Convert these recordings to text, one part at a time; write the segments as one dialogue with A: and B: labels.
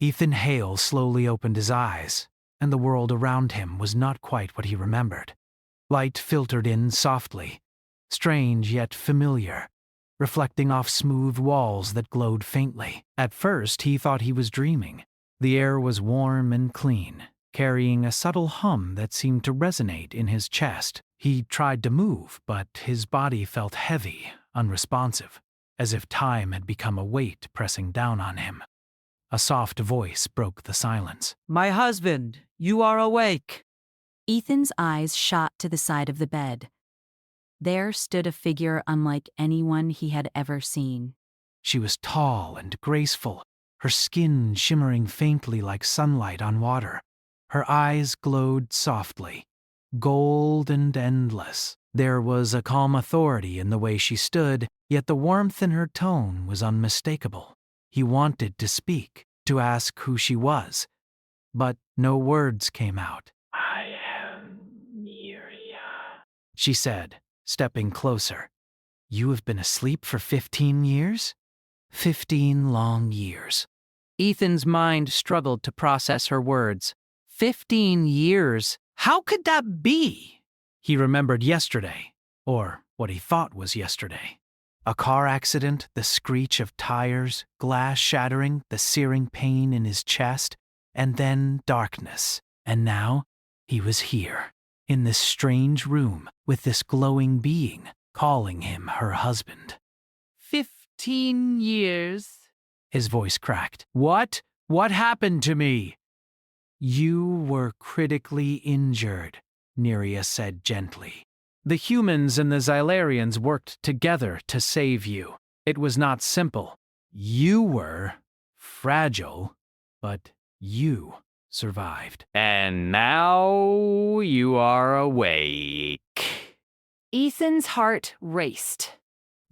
A: Ethan Hale slowly opened his eyes, and the world around him was not quite what he remembered. Light filtered in softly, strange yet familiar, reflecting off smooth walls that glowed faintly. At first, he thought he was dreaming. The air was warm and clean, carrying a subtle hum that seemed to resonate in his chest. He tried to move, but his body felt heavy, unresponsive, as if time had become a weight pressing down on him. A soft voice broke the silence.
B: "My husband, you are awake."
C: Ethan's eyes shot to the side of the bed. There stood a figure unlike anyone he had ever seen.
A: She was tall and graceful, her skin shimmering faintly like sunlight on water. Her eyes glowed softly, gold and endless. There was a calm authority in the way she stood, yet the warmth in her tone was unmistakable. He wanted to speak, to ask who she was, but no words came out.
D: "I am Miria,"
A: she said, stepping closer. "You have been asleep for 15 years? 15 long years."
B: Ethan's mind struggled to process her words. 15 years? How could that be?
A: He remembered yesterday, or what he thought was yesterday. A car accident, the screech of tires, glass shattering, the searing pain in his chest, and then darkness. And now he was here, in this strange room, with this glowing being, calling him her husband.
B: 15 years?
A: His voice cracked. What? What happened to me? You were critically injured, Neria said gently. The humans and the Xylarians worked together to save you. It was not simple. You were fragile, but you survived.
D: "And now you are awake."
C: Ethan's heart raced.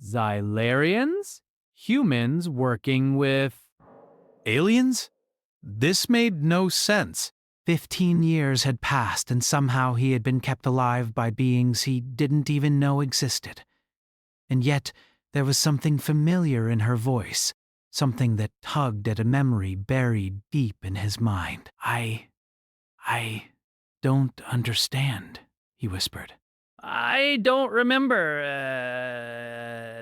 A: Xylarians? Humans working with aliens? This made no sense. 15 years had passed and somehow he had been kept alive by beings he didn't even know existed. And yet there was something familiar in her voice, something that tugged at a memory buried deep in his mind. I don't understand, he whispered.
B: I don't remember.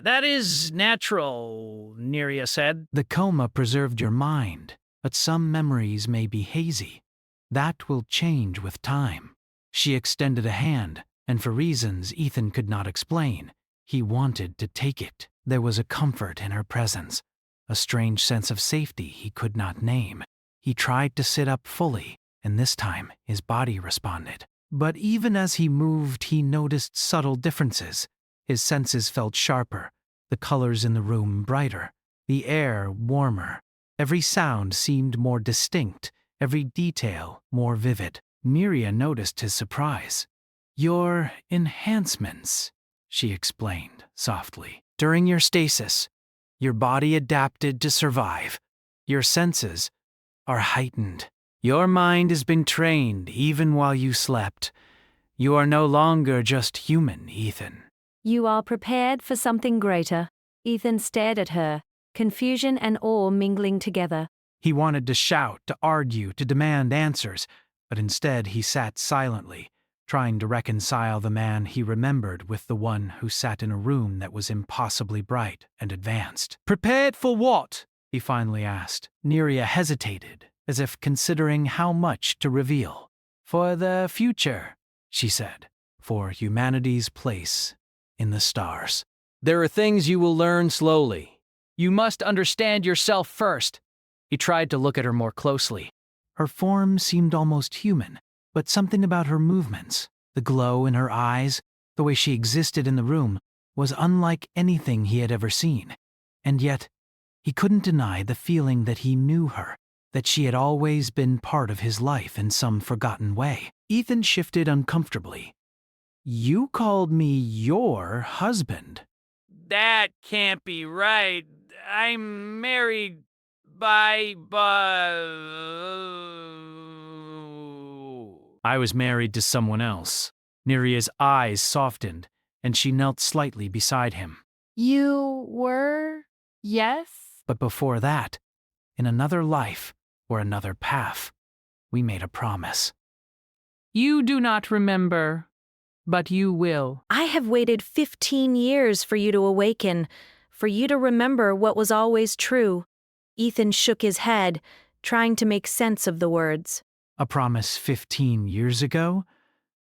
B: That is natural, Neria said.
A: The coma preserved your mind, but some memories may be hazy. That will change with time. She extended a hand, and for reasons Ethan could not explain, he wanted to take it. There was a comfort in her presence, a strange sense of safety he could not name. He tried to sit up fully, and this time his body responded. But even as he moved, he noticed subtle differences. His senses felt sharper, the colors in the room brighter, the air warmer. Every sound seemed more distinct, every detail more vivid. Miria noticed his surprise. Your enhancements, she explained softly. During your stasis, your body adapted to survive. Your senses are heightened. Your mind has been trained even while you slept. You are no longer just human, Ethan.
E: You are prepared for something greater. Ethan stared at her, confusion and awe mingling together.
A: He wanted to shout, to argue, to demand answers, but instead he sat silently, trying to reconcile the man he remembered with the one who sat in a room that was impossibly bright and advanced. Prepared for what? He finally asked. Neria hesitated, as if considering how much to reveal. For the future, she said, for humanity's place in the stars.
B: There are things you will learn slowly. You must understand yourself first. He tried to look at her more closely.
A: Her form seemed almost human, but something about her movements, the glow in her eyes, the way she existed in the room, was unlike anything he had ever seen. And yet, he couldn't deny the feeling that he knew her, that she had always been part of his life in some forgotten way. Ethan shifted uncomfortably. You called me your husband.
B: That can't be right. I'm married by...
A: I was married to someone else. Neria's eyes softened, and she knelt slightly beside him.
C: You were? Yes?
A: But before that, in another life, or another path. We made a promise.
B: You do not remember, but you will.
E: I have waited 15 years for you to awaken, for you to remember what was always true. Ethan shook his head, trying to make sense of the words.
A: A promise 15 years ago?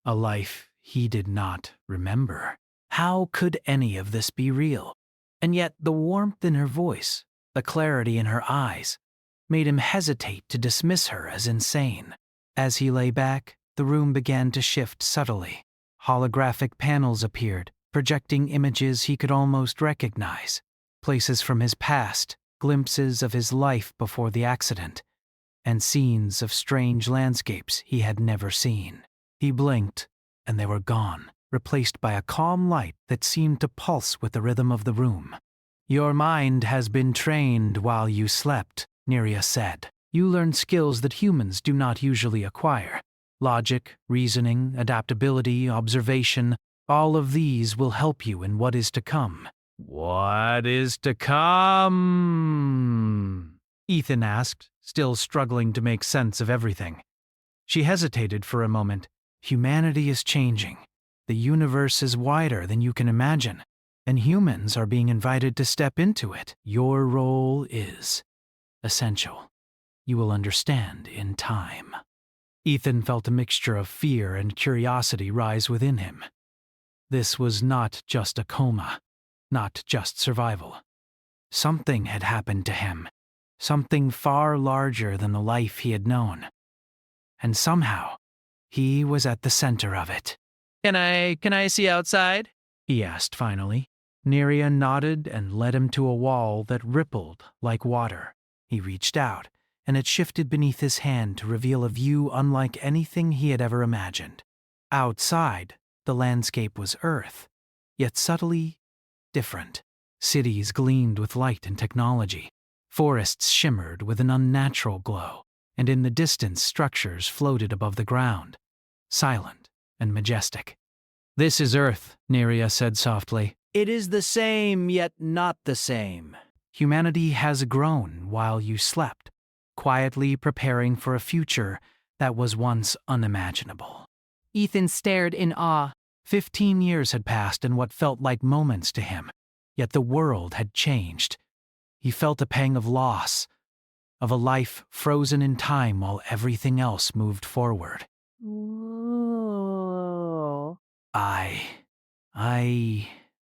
A: A life he did not remember. How could any of this be real? And yet the warmth in her voice, the clarity in her eyes, made him hesitate to dismiss her as insane. As he lay back, the room began to shift subtly. Holographic panels appeared, projecting images he could almost recognize. Places from his past, glimpses of his life before the accident, and scenes of strange landscapes he had never seen. He blinked, and they were gone, replaced by a calm light that seemed to pulse with the rhythm of the room. Your mind has been trained while you slept, Neria said. You learned skills that humans do not usually acquire. Logic, reasoning, adaptability, observation, all of these will help you in what is to come.
D: What is to come?
A: Ethan asked, still struggling to make sense of everything. She hesitated for a moment. Humanity is changing. The universe is wider than you can imagine, and humans are being invited to step into it. Your role is essential. You will understand in time. Ethan felt a mixture of fear and curiosity rise within him. This was not just a coma, not just survival. Something had happened to him, something far larger than the life he had known. And somehow, he was at the center of it.
B: Can I see outside?
A: He asked finally. Neria nodded and led him to a wall that rippled like water. He reached out, and it shifted beneath his hand to reveal a view unlike anything he had ever imagined. Outside, the landscape was Earth, yet subtly different. Cities gleamed with light and technology. Forests shimmered with an unnatural glow, and in the distance structures floated above the ground, silent and majestic.
B: This is Earth, Neria said softly.
A: It is the same, yet not the same. Humanity has grown while you slept, quietly preparing for a future that was once unimaginable.
B: Ethan stared in awe.
A: 15 years had passed in what felt like moments to him, yet the world had changed. He felt a pang of loss, of a life frozen in time while everything else moved forward.
E: Ooh.
A: I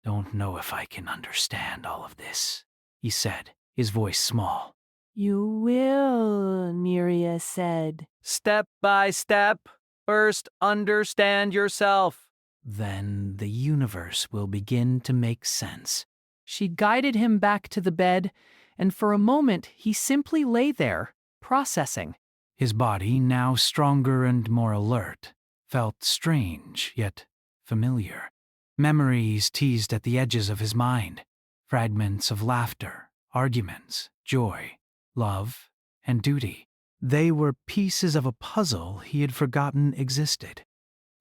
A: don't know if I can understand all of this, he said, his voice small.
E: You will, Neria said.
B: Step by step. First, understand yourself.
A: Then the universe will begin to make sense.
B: She guided him back to the bed, and for a moment he simply lay there, processing.
A: His body, now stronger and more alert, felt strange yet familiar. Memories teased at the edges of his mind, fragments of laughter, arguments, joy, love, and duty. They were pieces of a puzzle he had forgotten existed.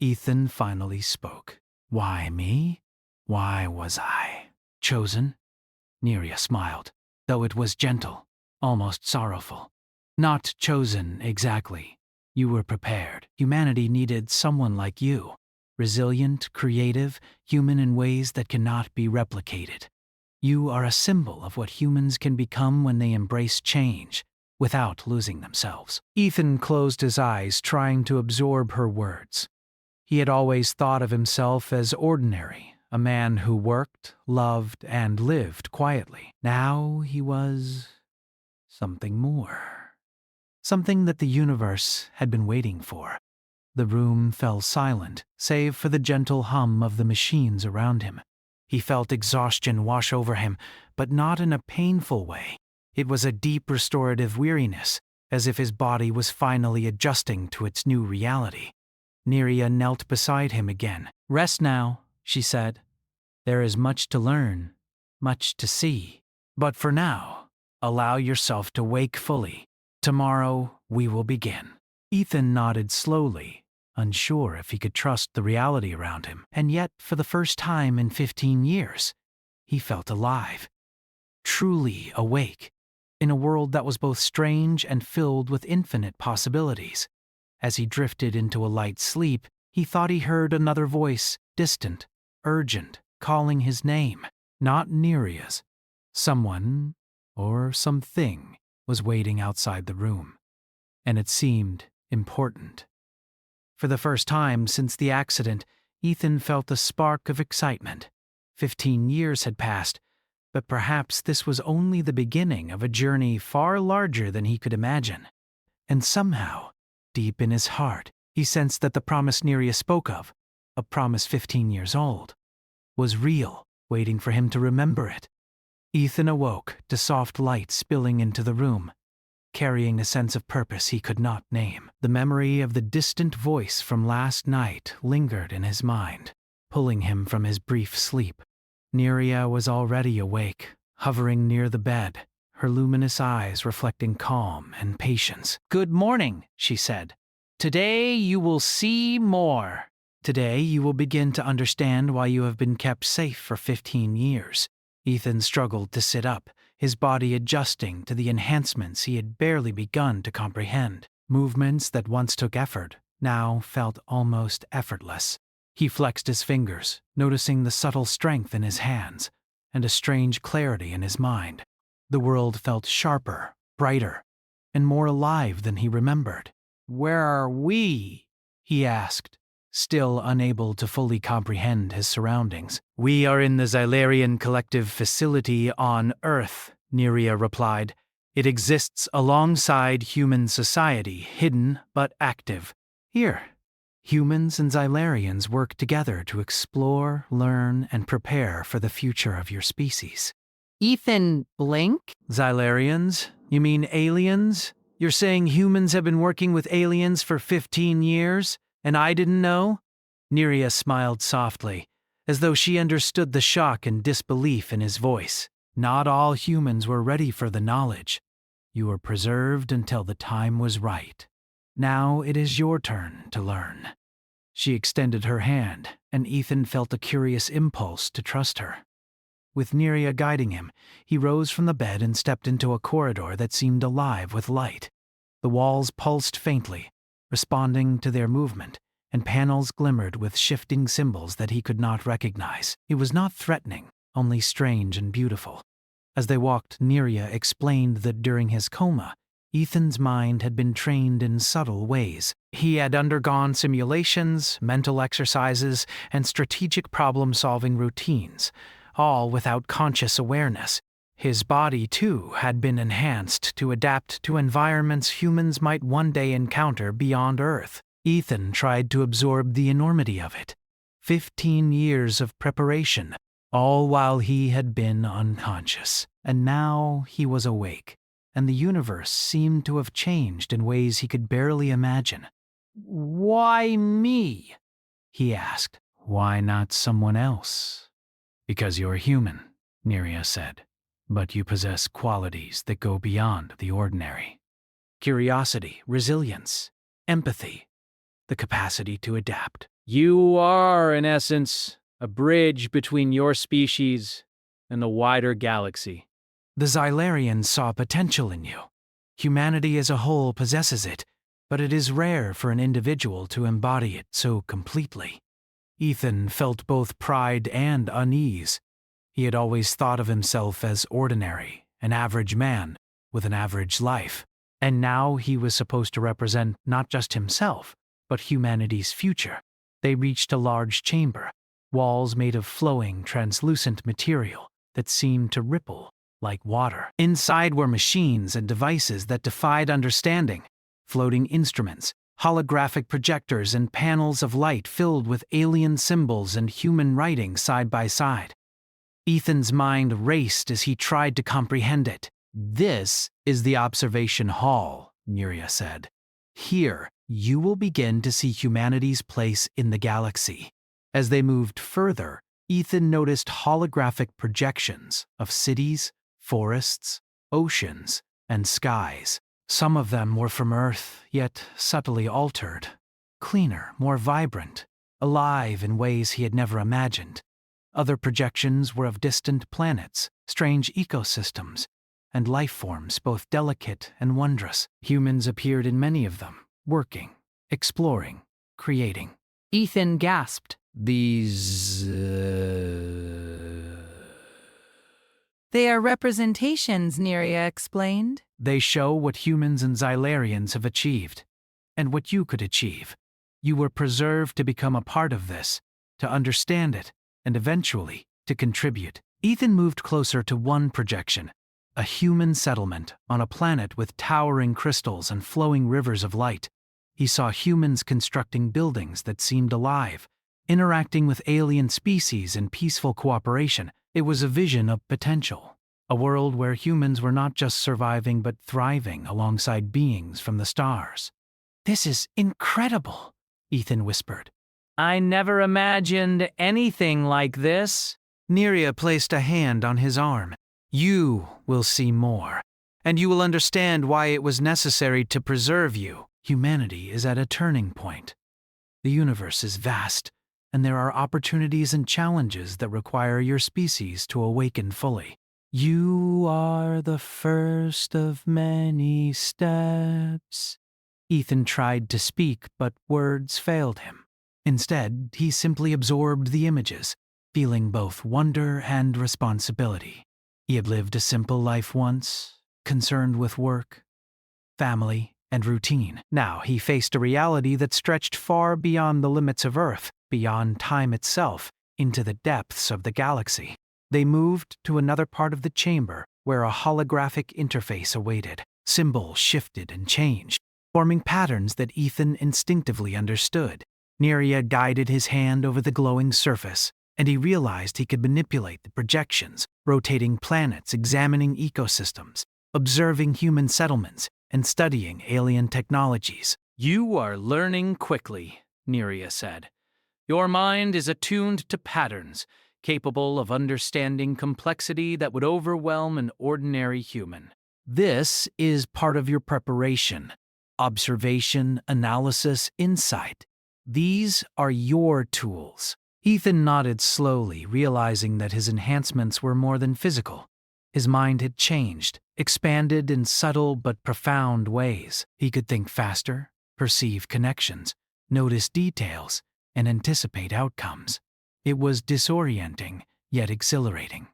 A: Ethan finally spoke. Why me? Why was I chosen? Neria smiled, though it was gentle, almost sorrowful. Not chosen exactly. You were prepared. Humanity needed someone like you. Resilient, creative, human in ways that cannot be replicated. You are a symbol of what humans can become when they embrace change, without losing themselves. Ethan closed his eyes, trying to absorb her words. He had always thought of himself as ordinary, a man who worked, loved, and lived quietly. Now he was something more. Something that the universe had been waiting for. The room fell silent, save for the gentle hum of the machines around him. He felt exhaustion wash over him, but not in a painful way. It was a deep restorative weariness, as if his body was finally adjusting to its new reality. Neria knelt beside him again. Rest now, she said. There is much to learn, much to see. But for now, allow yourself to wake fully. Tomorrow we will begin. Ethan nodded slowly, unsure if he could trust the reality around him, and yet, for the first time in 15 years, he felt alive. Truly awake. in a world that was both strange and filled with infinite possibilities. As he drifted into a light sleep, he thought he heard another voice, distant, urgent, calling his name, not Neria's. Someone, or something, was waiting outside the room, and it seemed important. For the first time since the accident, Ethan felt a spark of excitement. 15 years had passed, but perhaps this was only the beginning of a journey far larger than he could imagine. And somehow, deep in his heart, he sensed that the promise Neria spoke of, a promise 15 years old, was real, waiting for him to remember it. Ethan awoke to soft light spilling into the room, carrying a sense of purpose he could not name. The memory of the distant voice from last night lingered in his mind, pulling him from his brief sleep. Neria was already awake, hovering near the bed, her luminous eyes reflecting calm and patience.
B: "Good morning," she said. "Today you will see more."
A: Today you will begin to understand why you have been kept safe for 15 years. Ethan struggled to sit up, his body adjusting to the enhancements he had barely begun to comprehend. Movements that once took effort now felt almost effortless. He flexed his fingers, noticing the subtle strength in his hands and a strange clarity in his mind. The world felt sharper, brighter, and more alive than he remembered.
B: "Where are we?"
A: he asked, still unable to fully comprehend his surroundings.
B: "We are in the Xylarian Collective Facility on Earth," Neria replied. "It exists alongside human society, hidden but active.
A: Here, humans and Xylarians work together to explore, learn, and prepare for the future of your species."
B: Ethan blinked.
A: Xylarians? You mean aliens? You're saying humans have been working with aliens for 15 years, and I didn't know? Neria smiled softly, as though she understood the shock and disbelief in his voice. Not all humans were ready for the knowledge. You were preserved until the time was right. Now it is your turn to learn. She extended her hand, and Ethan felt a curious impulse to trust her. With Neria guiding him, he rose from the bed and stepped into a corridor that seemed alive with light. The walls pulsed faintly, responding to their movement, and panels glimmered with shifting symbols that he could not recognize. It was not threatening, only strange and beautiful. As they walked, Neria explained that during his coma, Ethan's mind had been trained in subtle ways. He had undergone simulations, mental exercises, and strategic problem-solving routines, all without conscious awareness. His body, too, had been enhanced to adapt to environments humans might one day encounter beyond Earth. Ethan tried to absorb the enormity of it. 15 years of preparation, all while he had been unconscious. And now he was awake, and the universe seemed to have changed in ways he could barely imagine.
B: "Why me?"
A: he asked. Why not someone else? Because you're human, Neria said, but you possess qualities that go beyond the ordinary. Curiosity, resilience, empathy, the capacity to adapt.
B: "You are, in essence, a bridge between your species and the wider galaxy."
A: The Xylarians saw potential in you. Humanity as a whole possesses it, but it is rare for an individual to embody it so completely. Ethan felt both pride and unease. He had always thought of himself as ordinary, an average man with an average life. And now he was supposed to represent not just himself, but humanity's future. They reached a large chamber, walls made of flowing, translucent material that seemed to ripple like water. Inside were machines and devices that defied understanding, floating instruments, holographic projectors, and panels of light filled with alien symbols and human writing side by side. Ethan's mind raced as he tried to comprehend it. "This is the observation hall," Neria said. "Here, you will begin to see humanity's place in the galaxy." As they moved further, Ethan noticed holographic projections of cities, forests, oceans, and skies. Some of them were from Earth, yet subtly altered. Cleaner, more vibrant, alive in ways he had never imagined. Other projections were of distant planets, strange ecosystems, and life forms both delicate and wondrous. Humans appeared in many of them, working, exploring, creating. Ethan gasped.
B: These.
F: They are representations, Neria explained.
A: They show what humans and Xylarians have achieved, and what you could achieve. You were preserved to become a part of this, to understand it, and eventually to contribute. Ethan moved closer to one projection, a human settlement on a planet with towering crystals and flowing rivers of light. He saw humans constructing buildings that seemed alive, interacting with alien species in peaceful cooperation. It was a vision of potential, a world where humans were not just surviving but thriving alongside beings from the stars. "This is incredible," Ethan whispered.
B: I never imagined anything like this.
A: Neria placed a hand on his arm. "You will see more, and you will understand why it was necessary to preserve you. Humanity is at a turning point. The universe is vast, and there are opportunities and challenges that require your species to awaken fully. You are the first of many steps." Ethan tried to speak, but words failed him. Instead, he simply absorbed the images, feeling both wonder and responsibility. He had lived a simple life once, concerned with work, family, and routine. Now he faced a reality that stretched far beyond the limits of Earth, beyond time itself, into the depths of the galaxy. They moved to another part of the chamber, where a holographic interface awaited. Symbols shifted and changed, forming patterns that Ethan instinctively understood. Neria guided his hand over the glowing surface, and he realized he could manipulate the projections, rotating planets, examining ecosystems, observing human settlements, and studying alien technologies.
B: You are learning quickly, Neria said. Your mind is attuned to patterns, capable of understanding complexity that would overwhelm an ordinary human.
A: This is part of your preparation. Observation, analysis, insight. These are your tools. Ethan nodded slowly, realizing that his enhancements were more than physical. His mind had changed, expanded in subtle but profound ways. He could think faster, perceive connections, notice details, and anticipate outcomes. It was disorienting, yet exhilarating.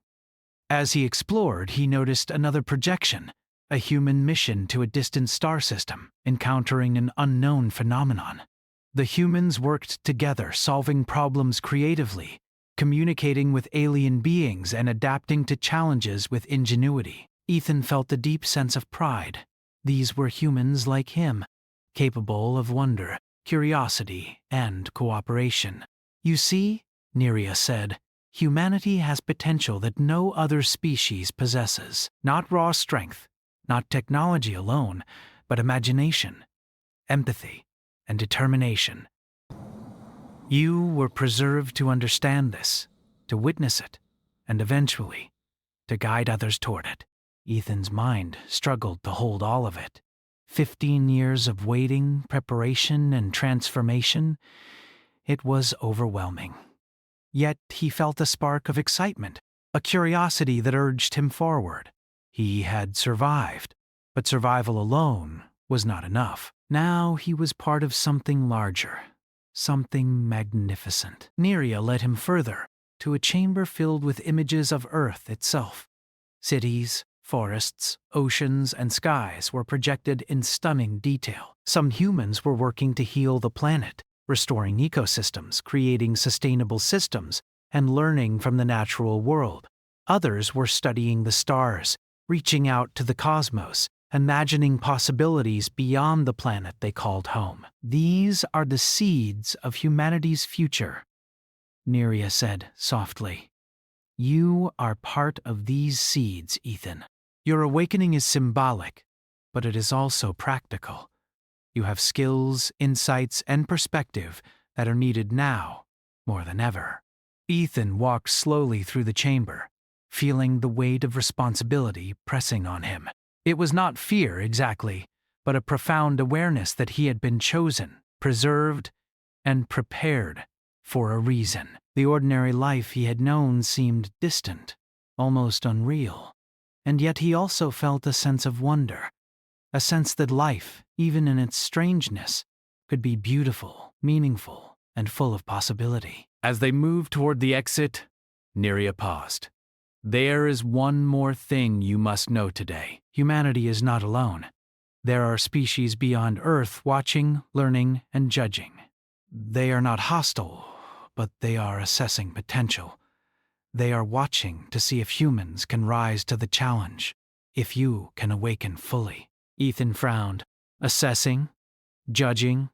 A: As he explored, he noticed another projection, a human mission to a distant star system, encountering an unknown phenomenon. The humans worked together, solving problems creatively, communicating with alien beings and adapting to challenges with ingenuity. Ethan felt a deep sense of pride. These were humans like him, capable of wonder, curiosity, and cooperation. "You see," Neria said, "humanity has potential that no other species possesses. Not raw strength, not technology alone, but imagination, empathy, and determination. You were preserved to understand this, to witness it, and eventually, to guide others toward it." Ethan's mind struggled to hold all of it. 15 years of waiting, preparation, and transformation. It was overwhelming. Yet he felt a spark of excitement, a curiosity that urged him forward. He had survived, but survival alone was not enough. Now he was part of something larger, something magnificent. Neria led him further, to a chamber filled with images of Earth itself. Cities, forests, oceans, and skies were projected in stunning detail. Some humans were working to heal the planet, restoring ecosystems, creating sustainable systems, and learning from the natural world. Others were studying the stars, reaching out to the cosmos, imagining possibilities beyond the planet they called home. "These are the seeds of humanity's future," Neria said softly. "You are part of these seeds, Ethan. Your awakening is symbolic, but it is also practical. You have skills, insights, and perspective that are needed now more than ever." Ethan walked slowly through the chamber, feeling the weight of responsibility pressing on him. It was not fear exactly, but a profound awareness that he had been chosen, preserved, and prepared for a reason. The ordinary life he had known seemed distant, almost unreal, and yet he also felt a sense of wonder, a sense that life, even in its strangeness, could be beautiful, meaningful, and full of possibility.
B: As they moved toward the exit, Neria paused. There is one more thing you must know today.
A: Humanity is not alone. There are species beyond Earth watching, learning, and judging. They are not hostile, but they are assessing potential. They are watching to see if humans can rise to the challenge, if you can awaken fully.
B: Ethan frowned. Assessing, judging,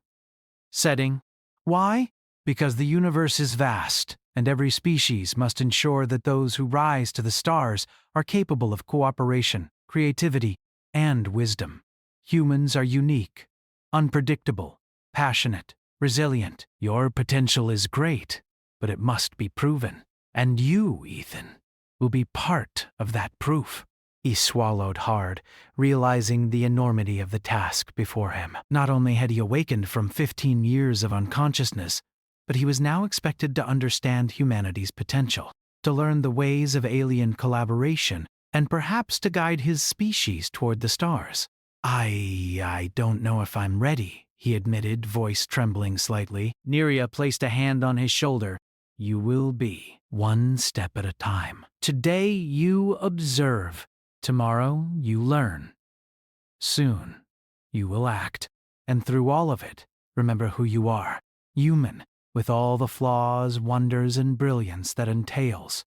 B: setting.
A: Why? Because the universe is vast, and every species must ensure that those who rise to the stars are capable of cooperation, creativity, and wisdom. Humans are unique, unpredictable, passionate, resilient. Your potential is great, but it must be proven. And you, Ethan, will be part of that proof. He swallowed hard, realizing the enormity of the task before him. Not only had he awakened from 15 years of unconsciousness, but he was now expected to understand humanity's potential, to learn the ways of alien collaboration, and perhaps to guide his species toward the stars. I don't know if I'm ready, he admitted, voice trembling slightly.
B: Neria placed a hand on his shoulder.
A: You will be, one step at a time. Today you observe. Tomorrow you learn. Soon you will act. And through all of it, remember who you are. Human, with all the flaws, wonders, and brilliance that entails.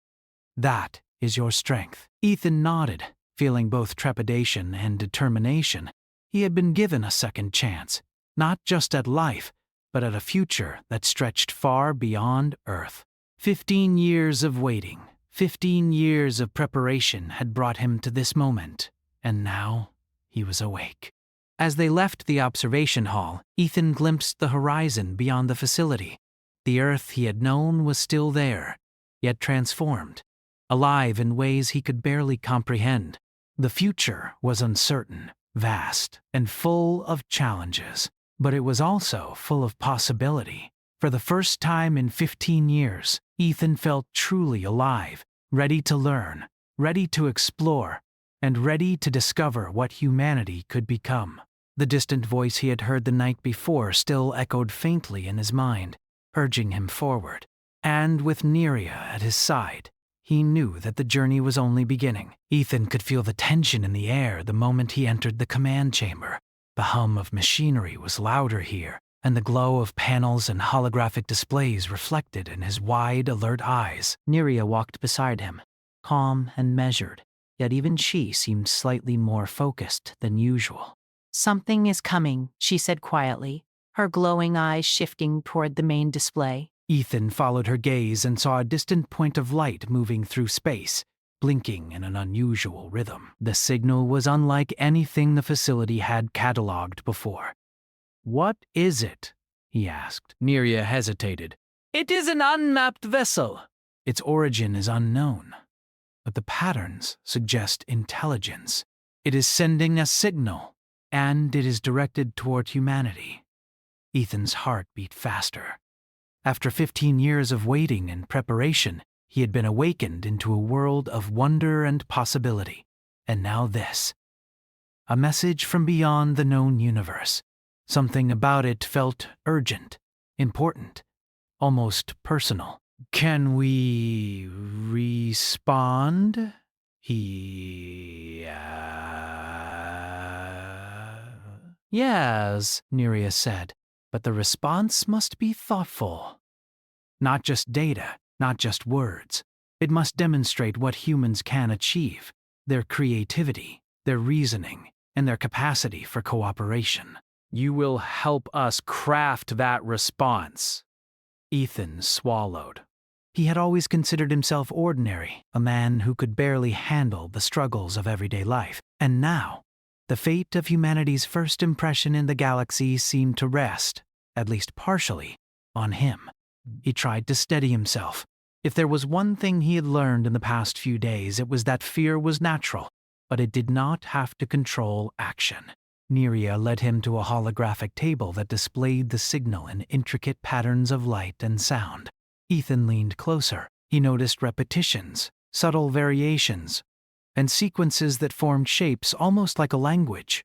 A: That is your strength. Ethan nodded, feeling both trepidation and determination. He had been given a second chance, not just at life, but at a future that stretched far beyond Earth. 15 years of waiting, 15 years of preparation had brought him to this moment, and now he was awake. As they left the observation hall, Ethan glimpsed the horizon beyond the facility. The Earth he had known was still there, yet transformed, alive in ways he could barely comprehend. The future was uncertain, vast, and full of challenges, but it was also full of possibility. For the first time in 15 years, Ethan felt truly alive, ready to learn, ready to explore, and ready to discover what humanity could become. The distant voice he had heard the night before still echoed faintly in his mind, urging him forward. And with Neria at his side, he knew that the journey was only beginning. Ethan could feel the tension in the air the moment he entered the command chamber. The hum of machinery was louder here, and the glow of panels and holographic displays reflected in his wide, alert eyes. Neria walked beside him, calm and measured, yet even she seemed slightly more focused than usual.
C: Something is coming, she said quietly, her glowing eyes shifting toward the main display.
A: Ethan followed her gaze and saw a distant point of light moving through space, blinking in an unusual rhythm. The signal was unlike anything the facility had cataloged before. "What is it?" he asked.
B: Neria hesitated. "It is an unmapped vessel."
A: "Its origin is unknown, but the patterns suggest intelligence. It is sending a signal, and it is directed toward humanity." Ethan's heart beat faster. After 15 years of waiting and preparation, he had been awakened into a world of wonder and possibility. And now this. A message from beyond the known universe. Something about it felt urgent, important, almost personal. "Can we respond?" "Yes," Neria said, "but the response must be thoughtful. Not just data, not just words. It must demonstrate what humans can achieve, their creativity, their reasoning, and their capacity for cooperation."
B: "You will help us craft that response."
A: Ethan swallowed. He had always considered himself ordinary, a man who could barely handle the struggles of everyday life. And now, the fate of humanity's first impression in the galaxy seemed to rest, at least partially, on him. He tried to steady himself. If there was one thing he had learned in the past few days, it was that fear was natural, but it did not have to control action. Neria led him to a holographic table that displayed the signal in intricate patterns of light and sound. Ethan leaned closer. He noticed repetitions, subtle variations, and sequences that formed shapes almost like a language.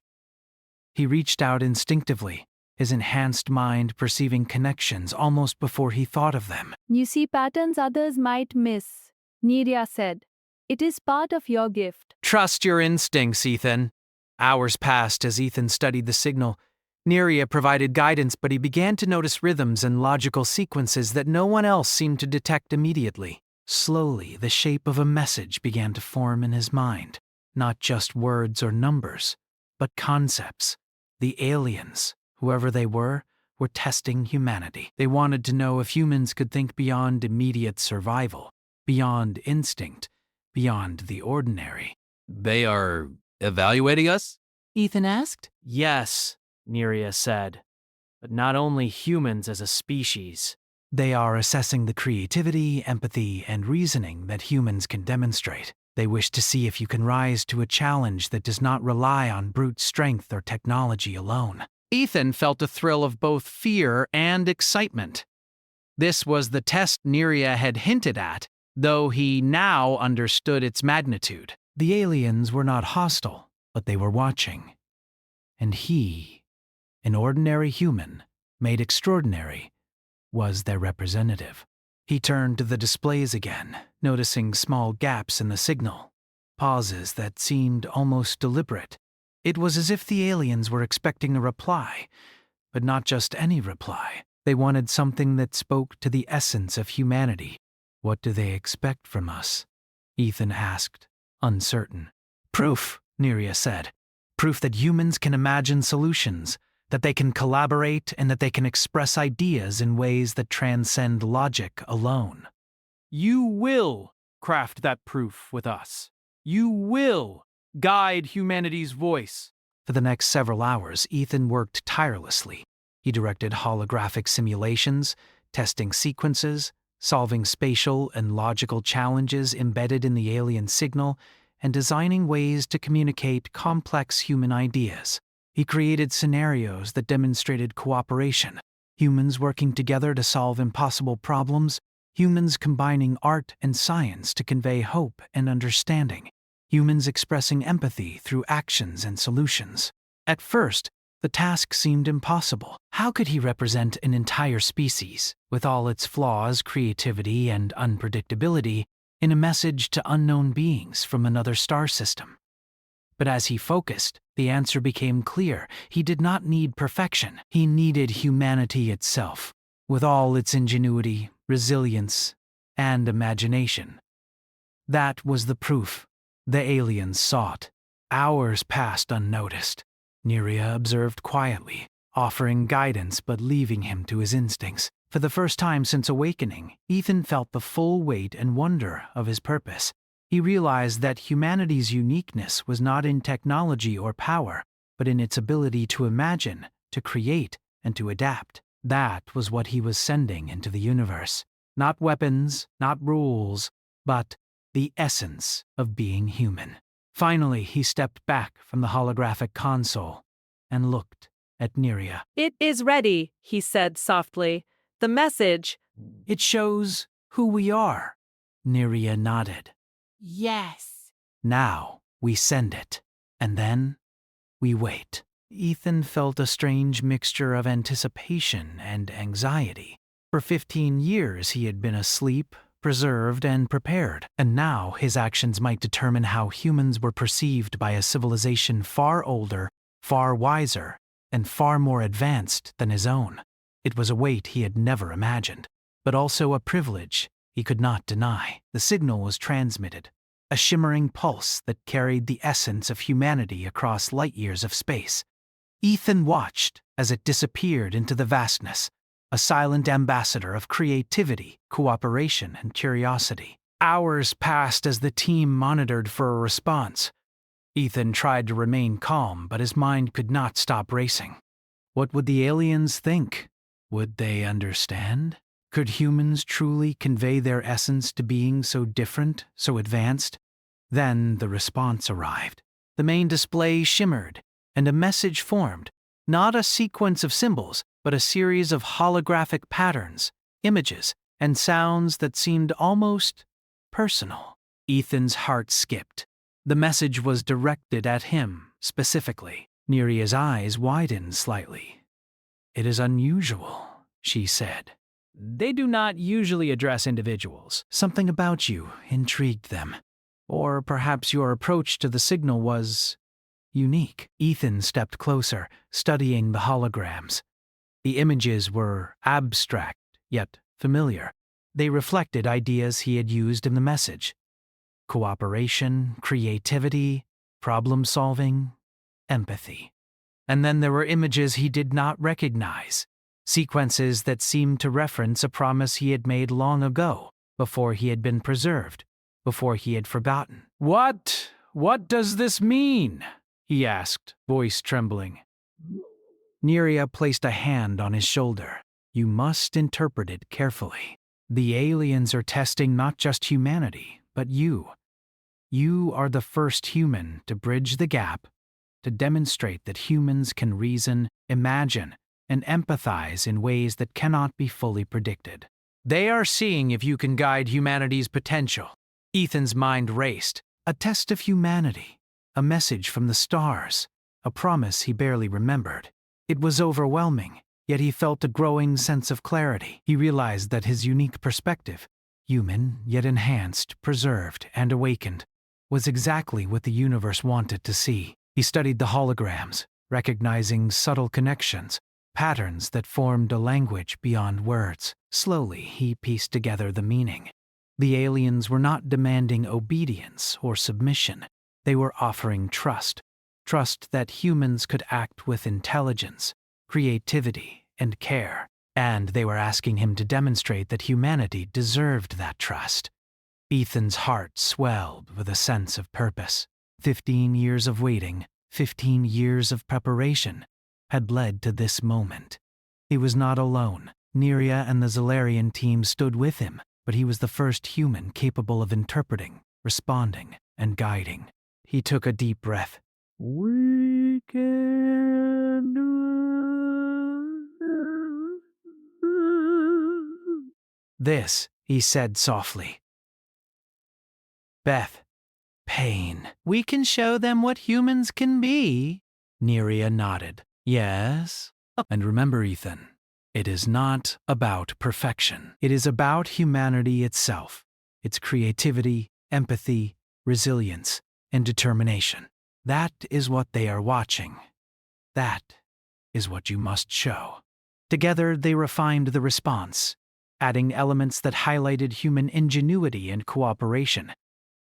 A: He reached out instinctively, his enhanced mind perceiving connections almost before he thought of them.
G: You see patterns others might miss, Neria said. It is part of your gift.
A: Trust your instincts, Ethan. Hours passed as Ethan studied the signal. Neria provided guidance, but he began to notice rhythms and logical sequences that no one else seemed to detect immediately. Slowly, the shape of a message began to form in his mind. Not just words or numbers, but concepts. The aliens, whoever they were testing humanity. They wanted to know if humans could think beyond immediate survival, beyond instinct, beyond the ordinary.
B: They are evaluating us?
F: Ethan asked.
B: Yes, Neria said. But not only humans as a species.
A: They are assessing the creativity, empathy, and reasoning that humans can demonstrate. They wish to see if you can rise to a challenge that does not rely on brute strength or technology alone.
B: Ethan felt a thrill of both fear and excitement. This was the test Neria had hinted at, though he now understood its magnitude.
A: The aliens were not hostile, but they were watching. And he, an ordinary human, made extraordinary, was their representative. He turned to the displays again, noticing small gaps in the signal, pauses that seemed almost deliberate. It was as if the aliens were expecting a reply, but not just any reply. They wanted something that spoke to the essence of humanity. What do they expect from us? Ethan asked, uncertain. Proof, Neria said. Proof that humans can imagine solutions, that they can collaborate, and that they can express ideas in ways that transcend logic alone.
B: You will craft that proof with us. You will guide humanity's voice.
A: For the next several hours, Ethan worked tirelessly. He directed holographic simulations, testing sequences, solving spatial and logical challenges embedded in the alien signal, and designing ways to communicate complex human ideas. He created scenarios that demonstrated cooperation, humans working together to solve impossible problems, humans combining art and science to convey hope and understanding, humans expressing empathy through actions and solutions. At first, the task seemed impossible. How could he represent an entire species, with all its flaws, creativity, and unpredictability, in a message to unknown beings from another star system? But as he focused, the answer became clear. He did not need perfection. He needed humanity itself, with all its ingenuity, resilience, and imagination. That was the proof the aliens sought. Hours passed unnoticed. Neria observed quietly, offering guidance but leaving him to his instincts. For the first time since awakening, Ethan felt the full weight and wonder of his purpose. He realized that humanity's uniqueness was not in technology or power, but in its ability to imagine, to create, and to adapt. That was what he was sending into the universe. Not weapons, not rules, but the essence of being human. Finally, he stepped back from the holographic console and looked at Neria.
E: It is ready, he said softly. The message.
A: It shows who we are. Neria nodded.
F: Yes.
A: Now we send it, and then we wait. Ethan felt a strange mixture of anticipation and anxiety. For 15 years he had been asleep, preserved, and prepared, and now his actions might determine how humans were perceived by a civilization far older, far wiser, and far more advanced than his own. It was a weight he had never imagined, but also a privilege he could not deny. The signal was transmitted, a shimmering pulse that carried the essence of humanity across light years of space. Ethan watched as it disappeared into the vastness, a silent ambassador of creativity, cooperation, and curiosity. Hours passed as the team monitored for a response. Ethan tried to remain calm, but his mind could not stop racing. What would the aliens think? Would they understand? Could humans truly convey their essence to beings so different, so advanced? Then the response arrived. The main display shimmered, and a message formed, not a sequence of symbols, but a series of holographic patterns, images, and sounds that seemed almost personal. Ethan's heart skipped. The message was directed at him, specifically. Neria's eyes widened slightly. "It is unusual," she said. "They do not usually address individuals. Something about you intrigued them. Or perhaps your approach to the signal was unique." Ethan stepped closer, studying the holograms. The images were abstract, yet familiar. They reflected ideas he had used in the message: cooperation, creativity, problem-solving, empathy. And then there were images he did not recognize, sequences that seemed to reference a promise he had made long ago, before he had been preserved, before he had forgotten. What does this mean?" he asked, voice trembling. Neria placed a hand on his shoulder. "You must interpret it carefully. The aliens are testing not just humanity, but you. You are the first human to bridge the gap, to demonstrate that humans can reason, imagine, and empathize in ways that cannot be fully predicted. They are seeing if you can guide humanity's potential." Ethan's mind raced. A test of humanity, a message from the stars, a promise he barely remembered. It was overwhelming, yet he felt a growing sense of clarity. He realized that his unique perspective, human yet enhanced, preserved, and awakened, was exactly what the universe wanted to see. He studied the holograms, recognizing subtle connections, patterns that formed a language beyond words. Slowly, he pieced together the meaning. The aliens were not demanding obedience or submission. They were offering trust. Trust that humans could act with intelligence, creativity, and care. And they were asking him to demonstrate that humanity deserved that trust. Ethan's heart swelled with a sense of purpose. 15 years of waiting, 15 years of preparation, had led to this moment. He was not alone. Neria and the Zalarian team stood with him, but he was the first human capable of interpreting, responding, and guiding. He took a deep breath. "We can do this," he said softly. "Beth, pain. We can show them what humans can be." Neria nodded. "Yes. And remember, Ethan, it is not about perfection. It is about humanity itself, its creativity, empathy, resilience, and determination. That is what they are watching. That is what you must show." Together, they refined the response, adding elements that highlighted human ingenuity and cooperation.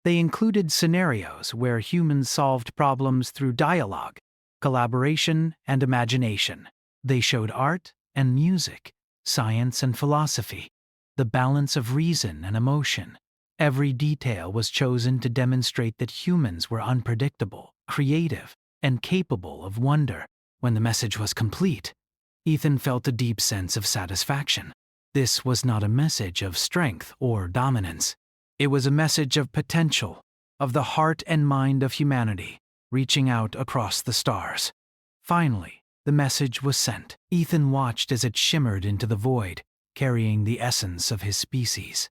A: They included scenarios where humans solved problems through dialogue, collaboration, and imagination. They showed art and music, science and philosophy, the balance of reason and emotion. Every detail was chosen to demonstrate that humans were unpredictable, creative, and capable of wonder. When the message was complete, Ethan felt a deep sense of satisfaction. This was not a message of strength or dominance. It was a message of potential, of the heart and mind of humanity, reaching out across the stars. Finally, the message was sent. Ethan watched as it shimmered into the void, carrying the essence of his species.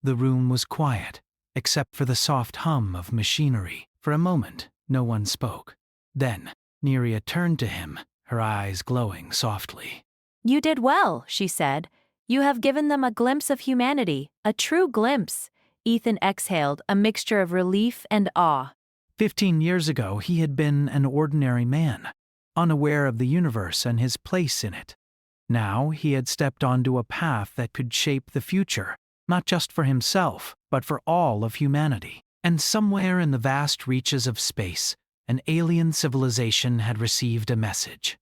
A: The room was quiet, except for the soft hum of machinery. For a moment, no one spoke. Then, Neria turned to him, her eyes glowing softly.
E: "You did well," she said. "You have given them a glimpse of humanity, a true glimpse." Ethan exhaled, a mixture of relief and awe.
A: 15 years ago, he had been an ordinary man, unaware of the universe and his place in it. Now he had stepped onto a path that could shape the future, not just for himself, but for all of humanity. And somewhere in the vast reaches of space, an alien civilization had received a message.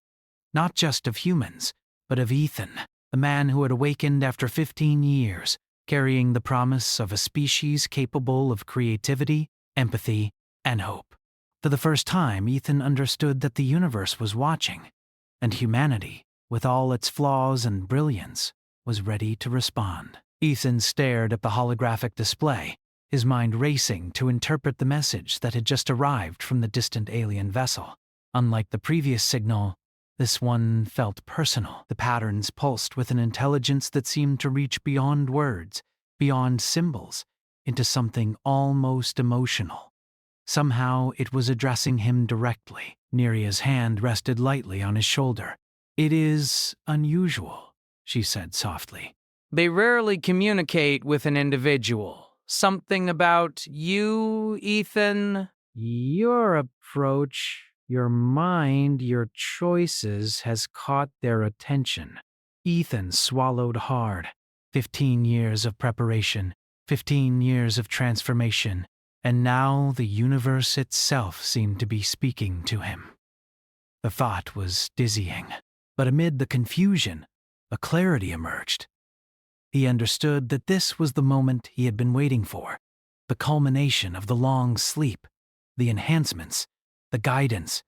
A: Not just of humans, but of Ethan, the man who had awakened after 15 years, carrying the promise of a species capable of creativity, empathy, and hope. For the first time, Ethan understood that the universe was watching, and humanity, with all its flaws and brilliance, was ready to respond. Ethan stared at the holographic display, his mind racing to interpret the message that had just arrived from the distant alien vessel. Unlike the previous signal, this one felt personal. The patterns pulsed with an intelligence that seemed to reach beyond words, beyond symbols, into something almost emotional. Somehow it was addressing him directly. Neria's hand rested lightly on his shoulder. "It is unusual," she said softly.
B: They rarely communicate with an individual. Something about you, Ethan?
A: "Your approach, your mind, your choices has caught their attention." Ethan swallowed hard. 15 years of preparation, 15 years of transformation, and now the universe itself seemed to be speaking to him. The thought was dizzying, but amid the confusion, a clarity emerged. He understood that this was the moment he had been waiting for, the culmination of the long sleep, the enhancements, the guidance,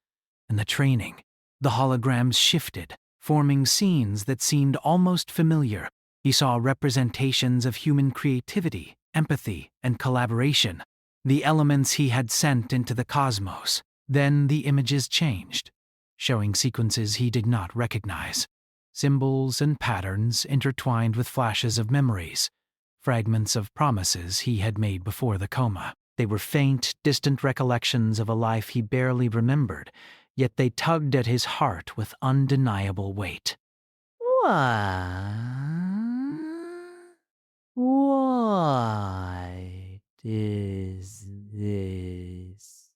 A: and the training. The holograms shifted, forming scenes that seemed almost familiar. He saw representations of human creativity, empathy, and collaboration, the elements he had sent into the cosmos. Then the images changed, showing sequences he did not recognize. Symbols and patterns intertwined with flashes of memories, fragments of promises he had made before the coma. They were faint, distant recollections of a life he barely remembered, yet they tugged at his heart with undeniable weight.
F: What is this?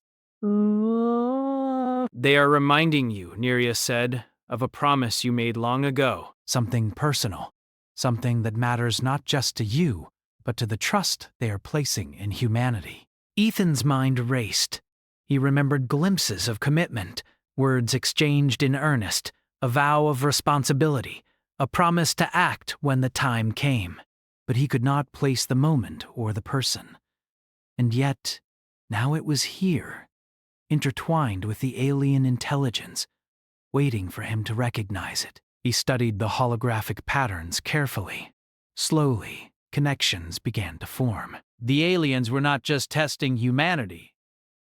B: They are reminding you, Neria said, of a promise you made long ago.
A: Something personal, something that matters not just to you, but to the trust they are placing in humanity. Ethan's mind raced. He remembered glimpses of commitment, words exchanged in earnest, a vow of responsibility, a promise to act when the time came. But he could not place the moment or the person. And yet, now it was here, intertwined with the alien intelligence, waiting for him to recognize it. He studied the holographic patterns carefully. Slowly, connections began to form.
B: The aliens were not just testing humanity.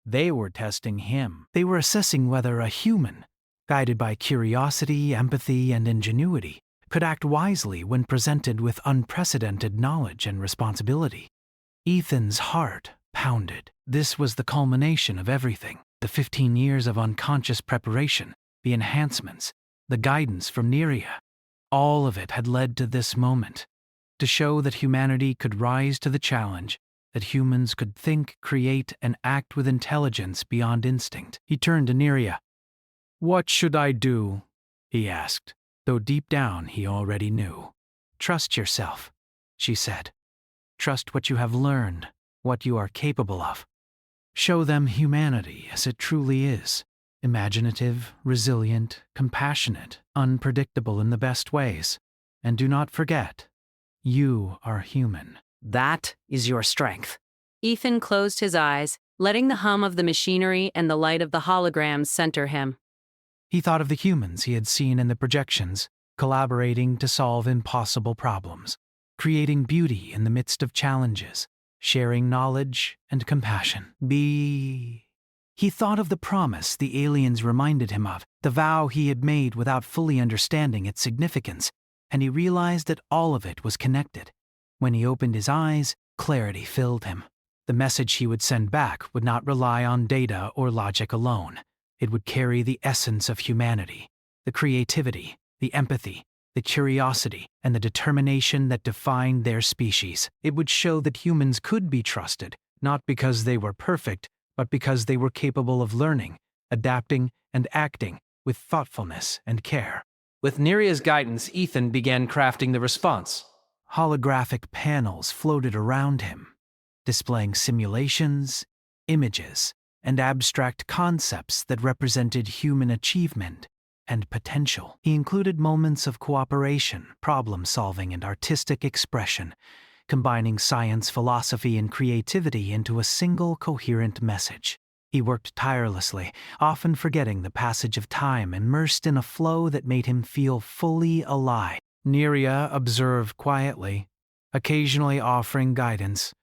B: They were testing him.
A: They were assessing whether a human, guided by curiosity, empathy, and ingenuity, could act wisely when presented with unprecedented knowledge and responsibility. Ethan's heart pounded. This was the culmination of everything. The 15 years of unconscious preparation, the enhancements, the guidance from Neria. All of it had led to this moment, to show that humanity could rise to the challenge, that humans could think, create, and act with intelligence beyond instinct. He turned to Neria. "What should I do?" he asked, though deep down he already knew. "Trust yourself," she said. "Trust what you have learned, what you are capable of. Show them humanity as it truly is. Imaginative, resilient, compassionate, unpredictable in the best ways. And do not forget, you are human."
C: That is your strength. Ethan closed his eyes, letting the hum of the machinery and the light of the holograms center him.
A: He thought of the humans he had seen in the projections, collaborating to solve impossible problems, creating beauty in the midst of challenges, sharing knowledge and compassion. He thought of the promise the aliens reminded him of, the vow he had made without fully understanding its significance, and he realized that all of it was connected. When he opened his eyes, clarity filled him. The message he would send back would not rely on data or logic alone. It would carry the essence of humanity, the creativity, the empathy, the curiosity, and the determination that defined their species. It would show that humans could be trusted, not because they were perfect, but because they were capable of learning, adapting, and acting with thoughtfulness and care.
B: With Neria's guidance, Ethan began crafting the response.
A: Holographic panels floated around him, displaying simulations, images, and abstract concepts that represented human achievement and potential. He included moments of cooperation, problem-solving, and artistic expression, combining science, philosophy, and creativity into a single coherent message. He worked tirelessly, often forgetting the passage of time, immersed in a flow that made him feel fully alive. Neria observed quietly, occasionally offering guidance,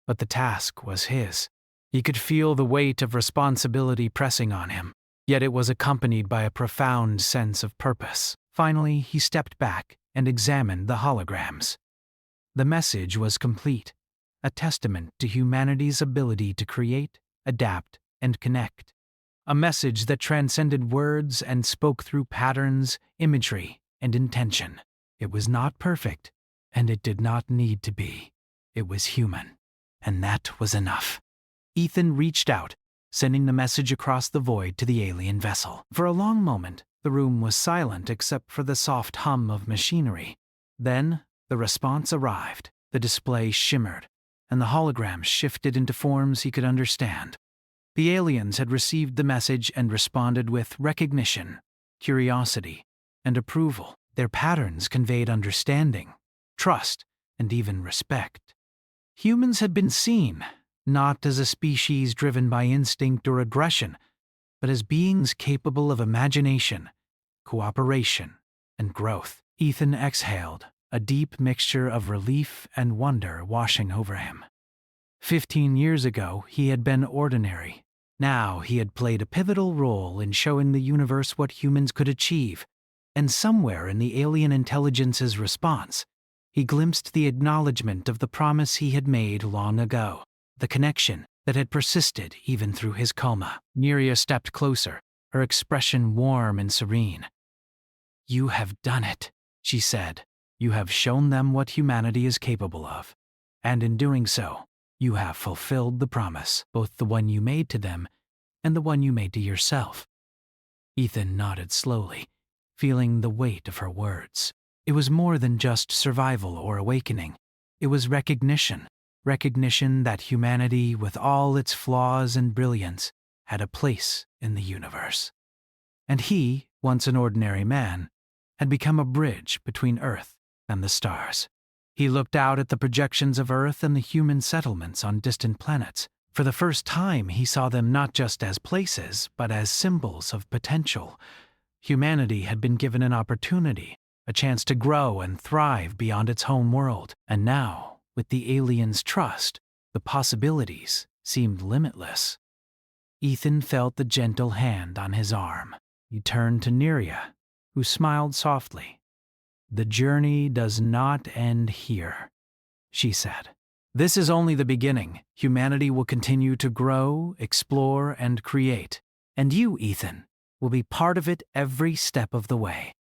A: but the task was his. He could feel the weight of responsibility pressing on him, yet it was accompanied by a profound sense of purpose. Finally, he stepped back and examined the holograms. The message was complete, a testament to humanity's ability to create, adapt, and connect. A message that transcended words and spoke through patterns, imagery, and intention. It was not perfect, and it did not need to be. It was human, and that was enough. Ethan reached out, sending the message across the void to the alien vessel. For a long moment, the room was silent except for the soft hum of machinery. Then, the response arrived. The display shimmered, and the hologram shifted into forms he could understand. The aliens had received the message and responded with recognition, curiosity, and approval. Their patterns conveyed understanding, trust, and even respect. Humans had been seen, not as a species driven by instinct or aggression, but as beings capable of imagination, cooperation, and growth. Ethan exhaled, a deep mixture of relief and wonder washing over him. 15 years ago, he had been ordinary. Now he had played a pivotal role in showing the universe what humans could achieve, and somewhere in the alien intelligence's response, he glimpsed the acknowledgement of the promise he had made long ago, the connection that had persisted even through his coma. Neria stepped closer, her expression warm and serene. "You have done it," she said. "You have shown them what humanity is capable of, and in doing so, you have fulfilled the promise, both the one you made to them and the one you made to yourself." Ethan nodded slowly, feeling the weight of her words. It was more than just survival or awakening. It was recognition that humanity, with all its flaws and brilliance, had a place in the universe. And he, once an ordinary man, had become a bridge between Earth and the stars. He looked out at the projections of Earth and the human settlements on distant planets. For the first time, he saw them not just as places, but as symbols of potential. Humanity had been given an opportunity, a chance to grow and thrive beyond its home world. And now, with the aliens' trust, the possibilities seemed limitless. Ethan felt the gentle hand on his arm. He turned to Neria, who smiled softly. "The journey does not end here," she said. "This is only the beginning. Humanity will continue to grow, explore, and create. And you, Ethan, will be part of it every step of the way."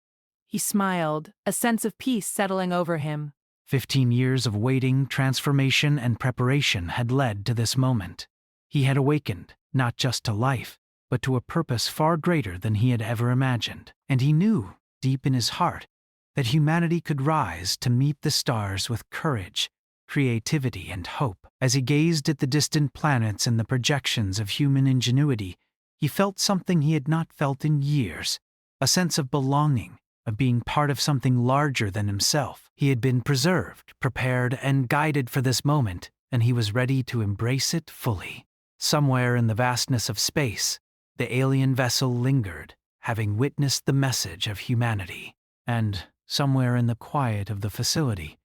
G: He smiled, a sense of peace settling over him.
A: 15 years of waiting, transformation, and preparation had led to this moment. He had awakened, not just to life, but to a purpose far greater than he had ever imagined. And he knew, deep in his heart, that humanity could rise to meet the stars with courage, creativity, and hope. As he gazed at the distant planets and the projections of human ingenuity, he felt something he had not felt in years, a sense of belonging, of being part of something larger than himself. He had been preserved, prepared, and guided for this moment, and he was ready to embrace it fully. Somewhere in the vastness of space, the alien vessel lingered, having witnessed the message of humanity. And somewhere in the quiet of the facility,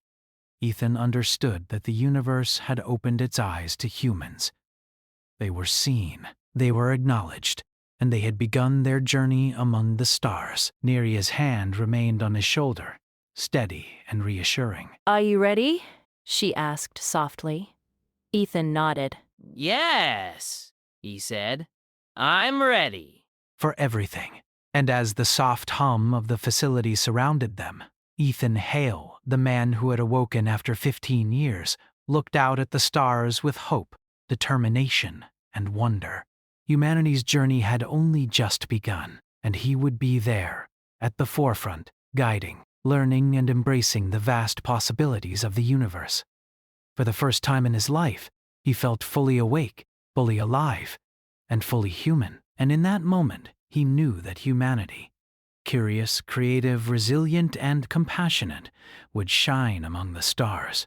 A: Ethan understood that the universe had opened its eyes to humans. They were seen, they were acknowledged, and they had begun their journey among the stars. Neria's hand remained on his shoulder, steady and reassuring.
E: "Are you ready?" she asked softly. Ethan nodded.
F: "Yes," he said. "I'm ready."
A: For everything. And as the soft hum of the facility surrounded them, Ethan Hale, the man who had awoken after 15 years, looked out at the stars with hope, determination, and wonder. Humanity's journey had only just begun, and he would be there, at the forefront, guiding, learning, and embracing the vast possibilities of the universe. For the first time in his life, he felt fully awake, fully alive, and fully human. And in that moment, he knew that humanity, curious, creative, resilient, and compassionate, would shine among the stars.